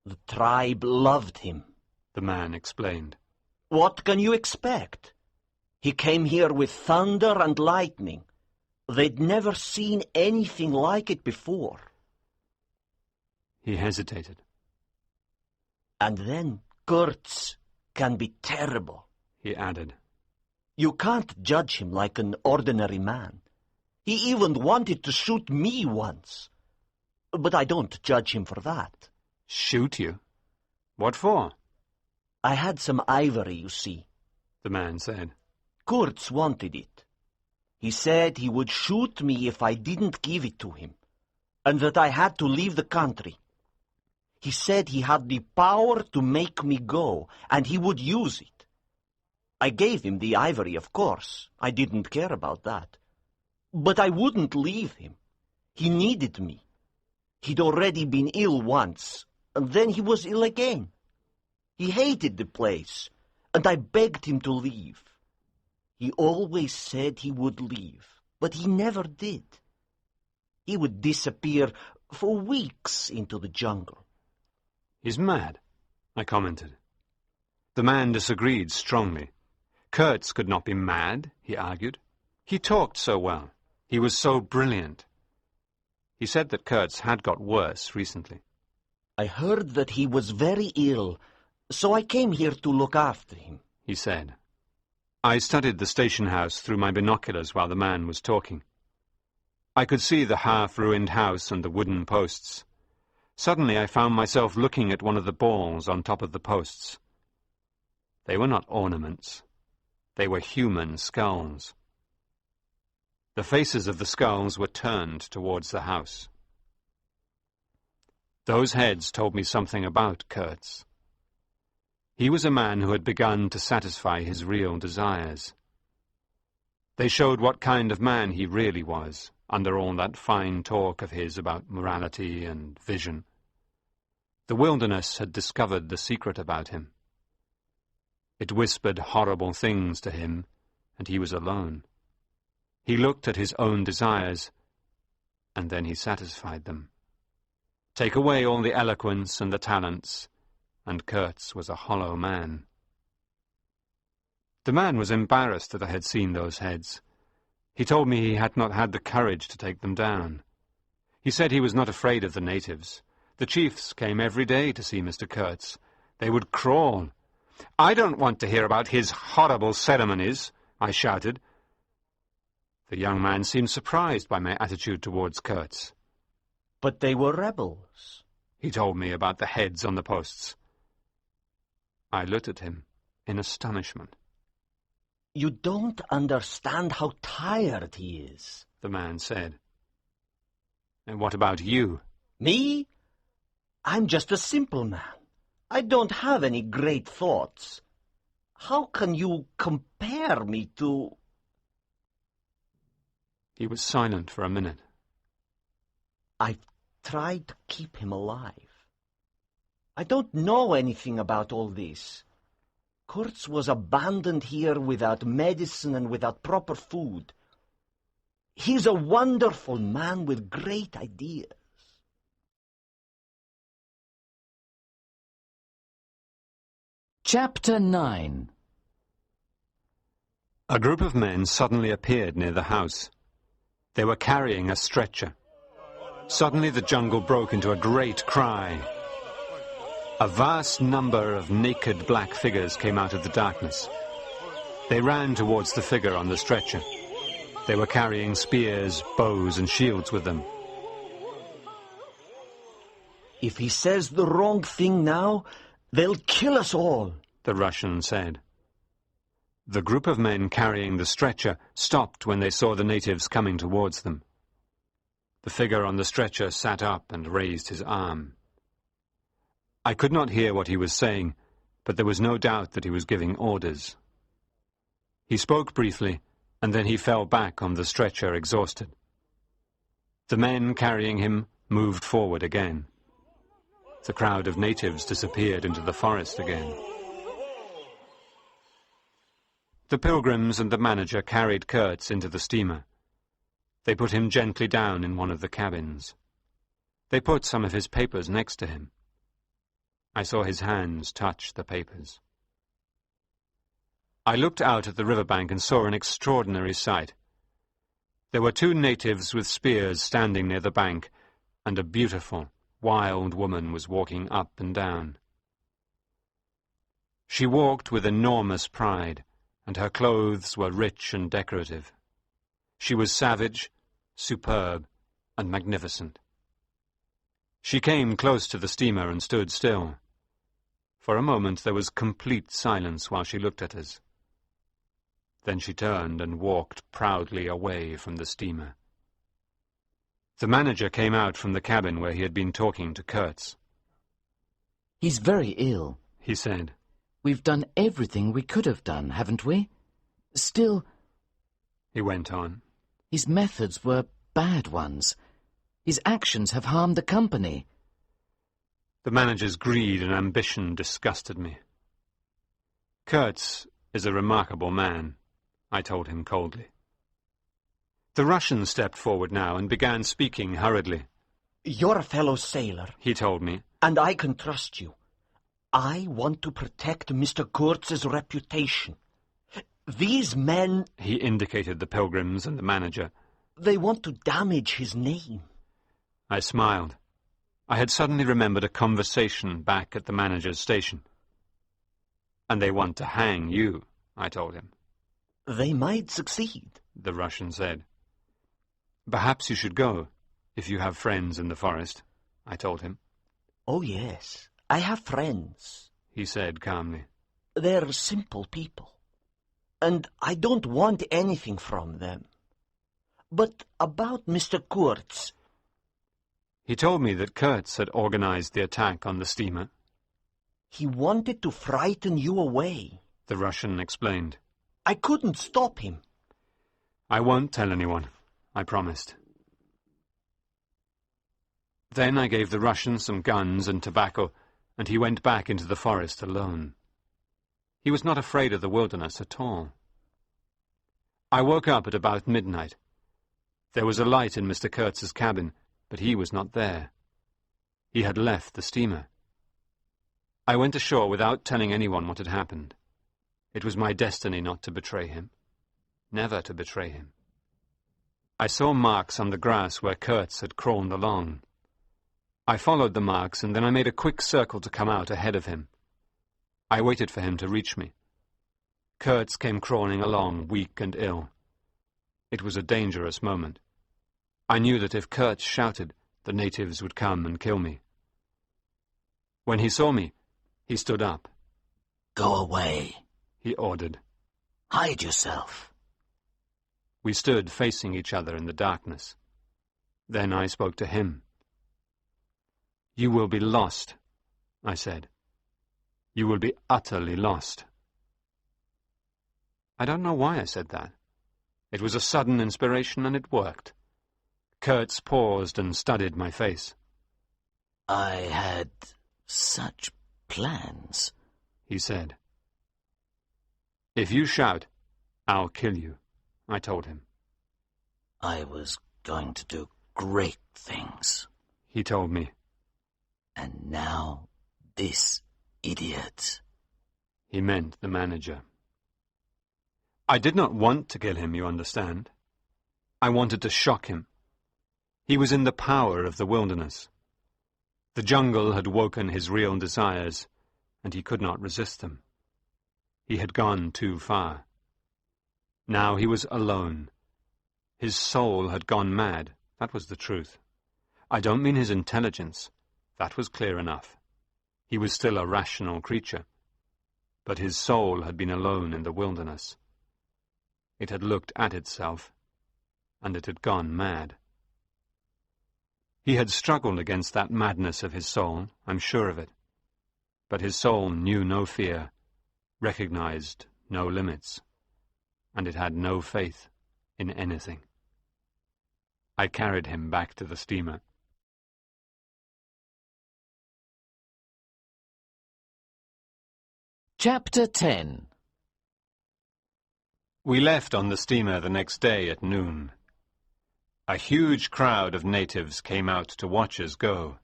The tribe loved him, The man explained. What can you expect? He came here with thunder and lightning. They'd never seen anything like it before. He hesitated. And then Kurtz can be terrible, he added. You can't judge him like an ordinary man. He even wanted to shoot me once. But I don't judge him for that. Shoot you? What for? I had some ivory, you see, the man said. Kurtz wanted it. He said he would shoot me if I didn't give it to him, and that I had to leave the country. He said he had the power to make me go, and he would use it. I gave him the ivory, of course. I didn't care about that. But I wouldn't leave him. He needed me. He'd already been ill once, and then he was ill again. He hated the place, and I begged him to leave. He always said he would leave, but he never did. He would disappear for weeks into the jungle. He's mad, I commented. The man disagreed strongly. Kurtz could not be mad, he argued. He talked so well. He was so brilliant. He said that Kurtz had got worse recently. I heard that he was very ill, so I came here to look after him, he said. I studied the station house through my binoculars while the man was talking. I could see the half-ruined house and the wooden posts. Suddenly I found myself looking at one of the balls on top of the posts. They were not ornaments. They were human skulls. The faces of the skulls were turned towards the house. Those heads told me something about Kurtz. He was a man who had begun to satisfy his real desires. They showed what kind of man he really was, under all that fine talk of his about morality and vision. The wilderness had discovered the secret about him. It whispered horrible things to him, and he was alone. He looked at his own desires, and then he satisfied them. Take away all the eloquence and the talents, and Kurtz was a hollow man. The man was embarrassed that I had seen those heads. He told me he had not had the courage to take them down. He said he was not afraid of the natives. The chiefs came every day to see Mr. Kurtz. They would crawl. "I don't want to hear about his horrible ceremonies," I shouted. The young man seemed surprised by my attitude towards Kurtz. But they were rebels. He told me about the heads on the posts. I looked at him in astonishment. You don't understand how tired he is, the man said. And what about you? Me? I'm just a simple man. I don't have any great thoughts. How can you compare me to... He was silent for a minute. I've tried to keep him alive. I don't know anything about all this. Kurtz was abandoned here without medicine and without proper food. He's a wonderful man with great ideas. Chapter 9. A group of men suddenly appeared near the house. They were carrying a stretcher. Suddenly the jungle broke into a great cry. A vast number of naked black figures came out of the darkness. They ran towards the figure on the stretcher. They were carrying spears, bows, and shields with them. If he says the wrong thing now, they'll kill us all, the Russian said. The group of men carrying the stretcher stopped when they saw the natives coming towards them. The figure on the stretcher sat up and raised his arm. I could not hear what he was saying, but there was no doubt that he was giving orders. He spoke briefly, and then he fell back on the stretcher exhausted. The men carrying him moved forward again. The crowd of natives disappeared into the forest again. The pilgrims and the manager carried Kurtz into the steamer. They put him gently down in one of the cabins. They put some of his papers next to him. I saw his hands touch the papers. I looked out at the riverbank and saw an extraordinary sight. There were 2 natives with spears standing near the bank, and a beautiful, wild woman was walking up and down. She walked with enormous pride, and her clothes were rich and decorative. She was savage, superb, and magnificent. She came close to the steamer and stood still. For a moment there was complete silence while she looked at us. Then she turned and walked proudly away from the steamer. The manager came out from the cabin where he had been talking to Kurtz. "He's very ill," he said. "We've done everything we could have done, haven't we? Still," he went on, "his methods were bad ones. His actions have harmed the company." The manager's greed and ambition disgusted me. Kurtz is a remarkable man, I told him coldly. The Russian stepped forward now and began speaking hurriedly. "You're a fellow sailor," he told me, "and I can trust you. I want to protect Mr. Kurtz's reputation. These men—" he indicated the pilgrims and the manager. "They want to damage his name." I smiled. I had suddenly remembered a conversation back at the manager's station. "And they want to hang you," I told him. "They might succeed," the Russian said. "Perhaps you should go, if you have friends in the forest," I told him. "Oh, yes, I have friends," he said calmly. "They're simple people, and I don't want anything from them. But about Mr. Kurtz—" He told me that Kurtz had organized the attack on the steamer. "He wanted to frighten you away," the Russian explained. "I couldn't stop him." "I won't tell anyone," I promised. Then I gave the Russian some guns and tobacco, and he went back into the forest alone. He was not afraid of the wilderness at all. I woke up at about midnight. There was a light in Mr. Kurtz's cabin, but he was not there. He had left the steamer. I went ashore without telling anyone what had happened. It was my destiny not to betray him, never to betray him. I saw marks on the grass where Kurtz had crawled along. I followed the marks, and then I made a quick circle to come out ahead of him. I waited for him to reach me. Kurtz came crawling along, weak and ill. It was a dangerous moment. I knew that if Kurtz shouted, the natives would come and kill me. When he saw me, he stood up. "Go away," he ordered. "Hide yourself." We stood facing each other in the darkness. Then I spoke to him. "You will be lost," I said. "You will be utterly lost." I don't know why I said that. It was a sudden inspiration, and it worked. Kurtz paused and studied my face. "I had such plans," he said. "If you shout, I'll kill you," I told him. "I was going to do great things." He told me. "And now this idiot." He meant the manager. I did not want to kill him, you understand. I wanted to shock him. He was in the power of the wilderness. The jungle had woken his real desires, and he could not resist them. He had gone too far. Now he was alone. His soul had gone mad, that was the truth. I don't mean his intelligence, that was clear enough. He was still a rational creature. But his soul had been alone in the wilderness. It had looked at itself, and it had gone mad. He had struggled against that madness of his soul, I'm sure of it. But his soul knew no fear, recognized no limits, and it had no faith in anything. I carried him back to the steamer. Chapter 10. We left on the steamer the next day at noon. A huge crowd of natives came out to watch us go.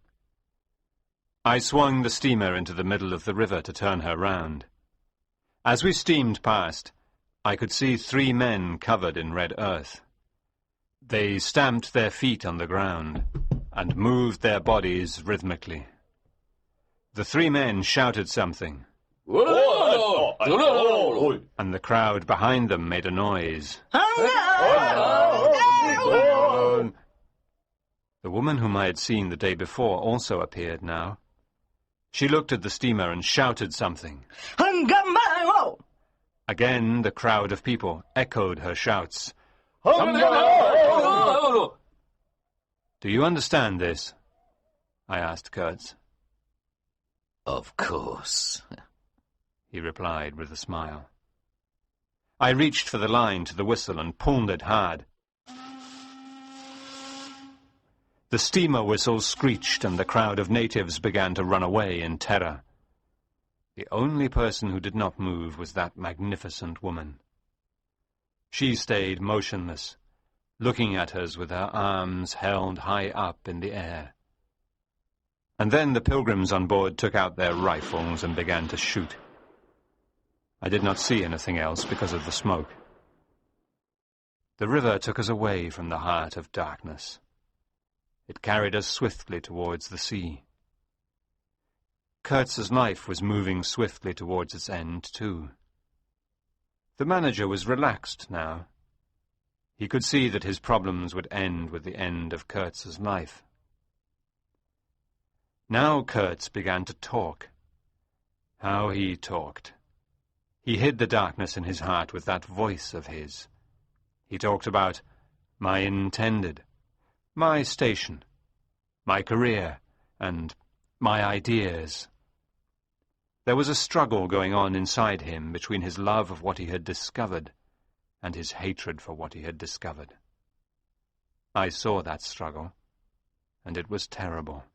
I swung the steamer into the middle of the river to turn her round. As we steamed past, I could see 3 men covered in red earth. They stamped their feet on the ground and moved their bodies rhythmically. The 3 men shouted something, and the crowd behind them made a noise. The woman whom I had seen the day before also appeared now. She looked at the steamer and shouted something. Again the crowd of people echoed her shouts. Do you understand this? I asked Kurtz. Of course, he replied with a smile. I reached for the line to the whistle and pulled it hard. The steamer whistle screeched and the crowd of natives began to run away in terror. The only person who did not move was that magnificent woman. She stayed motionless, looking at us with her arms held high up in the air. And then the pilgrims on board took out their rifles and began to shoot. I did not see anything else because of the smoke. The river took us away from the heart of darkness. It carried us swiftly towards the sea. Kurtz's life was moving swiftly towards its end, too. The manager was relaxed now. He could see that his problems would end with the end of Kurtz's life. Now Kurtz began to talk. How he talked! He hid the darkness in his heart with that voice of his. He talked about my intended, my station, my career, and my ideas. There was a struggle going on inside him between his love of what he had discovered and his hatred for what he had discovered. I saw that struggle, and it was terrible.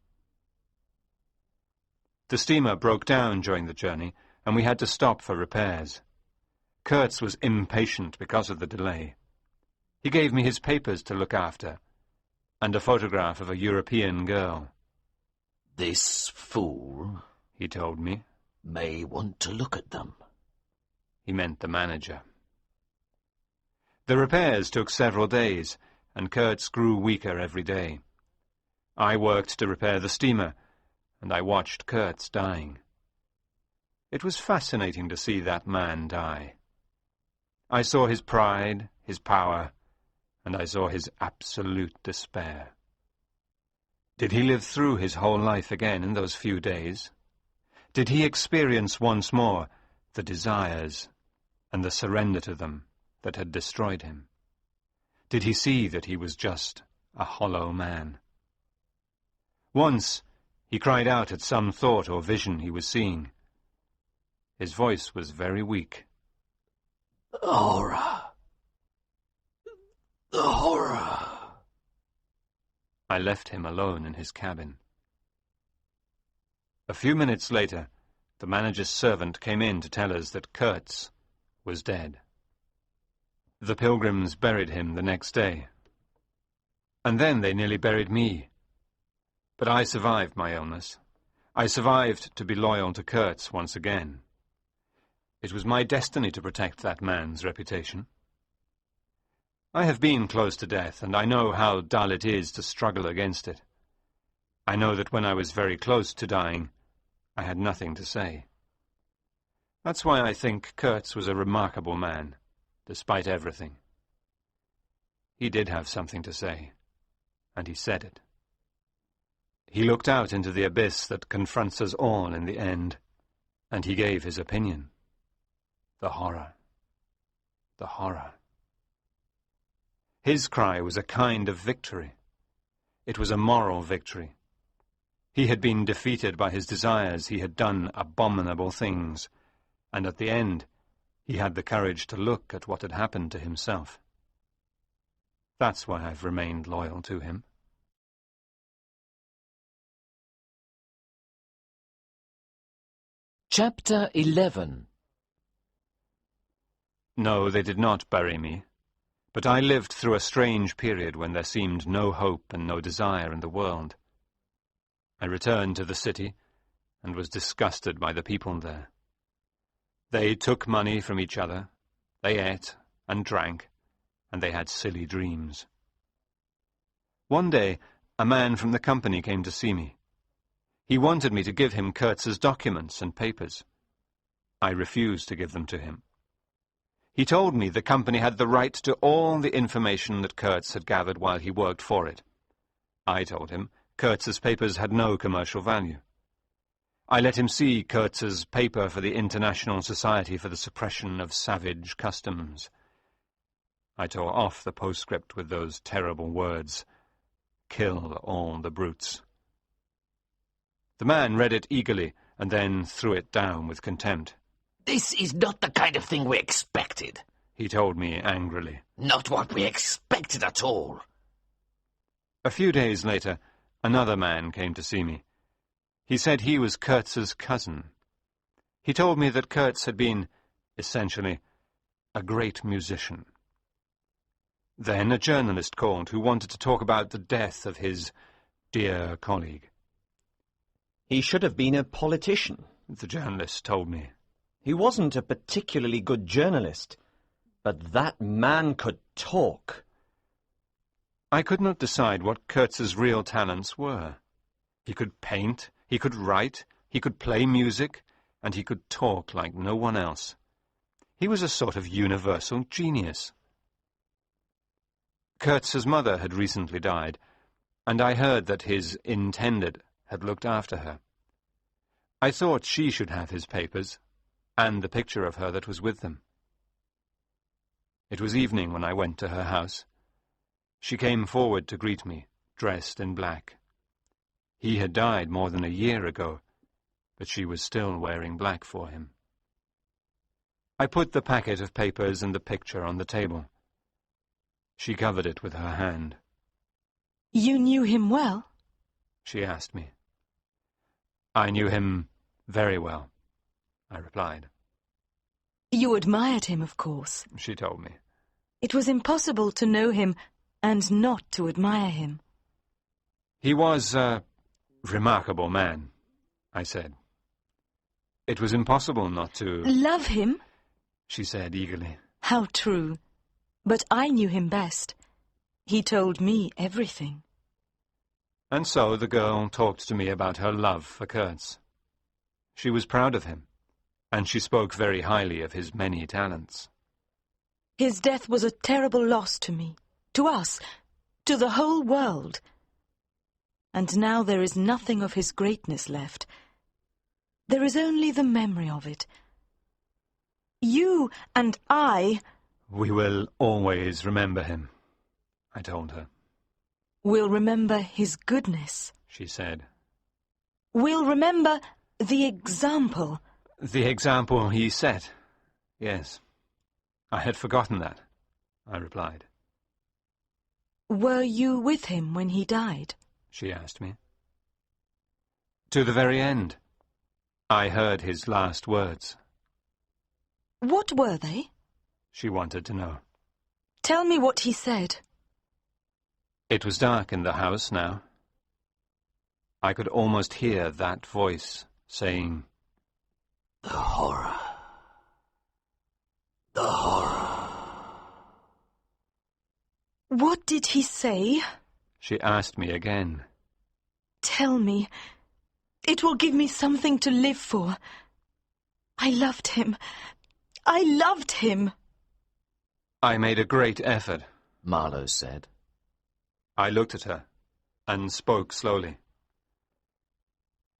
The steamer broke down during the journey, and we had to stop for repairs. Kurtz was impatient because of the delay. He gave me his papers to look after, and a photograph of a European girl. "This fool," he told me, "may want to look at them." He meant the manager. The repairs took several days, and Kurtz grew weaker every day. I worked to repair the steamer, and I watched Kurtz dying. It was fascinating to see that man die. I saw his pride, his power, and I saw his absolute despair. Did he live through his whole life again in those few days? Did he experience once more the desires and the surrender to them that had destroyed him? Did he see that he was just a hollow man? Once he cried out at some thought or vision he was seeing. His voice was very weak. "The horror! The horror!" I left him alone in his cabin. A few minutes later, the manager's servant came in to tell us that Kurtz was dead. The pilgrims buried him the next day. And then they nearly buried me. But I survived my illness. I survived to be loyal to Kurtz once again. It was my destiny to protect that man's reputation. I have been close to death, and I know how dull it is to struggle against it. I know that when I was very close to dying, I had nothing to say. That's why I think Kurtz was a remarkable man, despite everything. He did have something to say, and he said it. He looked out into the abyss that confronts us all in the end, and he gave his opinion. The horror. The horror. His cry was a kind of victory. It was a moral victory. He had been defeated by his desires, he had done abominable things, and at the end he had the courage to look at what had happened to himself. That's why I've remained loyal to him. Chapter 11. No, they did not bury me, But I lived through a strange period when there seemed no hope and no desire in the world. I returned to the city and was disgusted by the people there. They took money from each other, they ate and drank, and they had silly dreams. One day, a man from the company came to see me. He wanted me to give him Kurtz's documents and papers. I refused to give them to him. He told me the company had the right to all the information that Kurtz had gathered while he worked for it. I told him Kurtz's papers had no commercial value. I let him see Kurtz's paper for the International Society for the Suppression of Savage Customs. I tore off the postscript with those terrible words, "Kill all the brutes." The man read it eagerly and then threw it down with contempt. "This is not the kind of thing we expected," he told me angrily. "Not what we expected at all." A few days later, another man came to see me. He said he was Kurtz's cousin. He told me that Kurtz had been, essentially, a great musician. Then a journalist called who wanted to talk about the death of his dear colleague. He should have been a politician, the journalist told me. He wasn't a particularly good journalist, but that man could talk. I could not decide what Kurtz's real talents were. He could paint, he could write, he could play music, and he could talk like no one else. He was a sort of universal genius. Kurtz's mother had recently died, and I heard that his intended had looked after her. I thought she should have his papers, and the picture of her that was with them. It was evening when I went to her house. She came forward to greet me, dressed in black. He had died more than a year ago, but she was still wearing black for him. I put the packet of papers and the picture on the table. She covered it with her hand. "You knew him well?" she asked me. "I knew him very well," I replied. "You admired him, of course." She told me. "It was impossible to know him and not to admire him." "He was a remarkable man," I said. "It was impossible not to—" "Love him?" she said eagerly. "How true. But I knew him best. He told me everything." And so the girl talked to me about her love for Kurtz. She was proud of him, and she spoke very highly of his many talents. "His death was a terrible loss to me, to us, to the whole world. And now there is nothing of his greatness left. There is only the memory of it. You and I—" "We will always remember him," I told her. "Will remember his goodness," she said. "Will remember the example." "The example he set, yes. I had forgotten that," I replied. "Were you with him when he died?" she asked me. "To the very end. I heard his last words." "What were they?" she wanted to know. "Tell me what he said." It was dark in the house now. I could almost hear that voice saying, "The horror. The horror." "What did he say?" she asked me again. "Tell me. It will give me something to live for. I loved him. I loved him." "I made a great effort," Marlowe said. I looked at her and spoke slowly.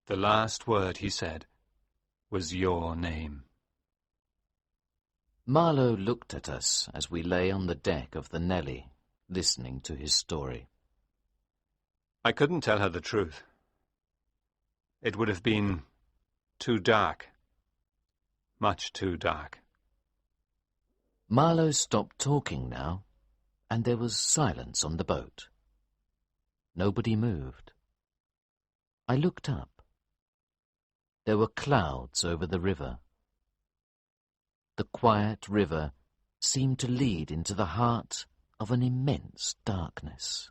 "The last word he said was your name." Marlowe looked at us as we lay on the deck of the Nellie, listening to his story. I couldn't tell her the truth. It would have been too dark. Much too dark. Marlowe stopped talking now, and there was silence on the boat. Nobody moved. I looked up. There were clouds over the river. The quiet river seemed to lead into the heart of an immense darkness.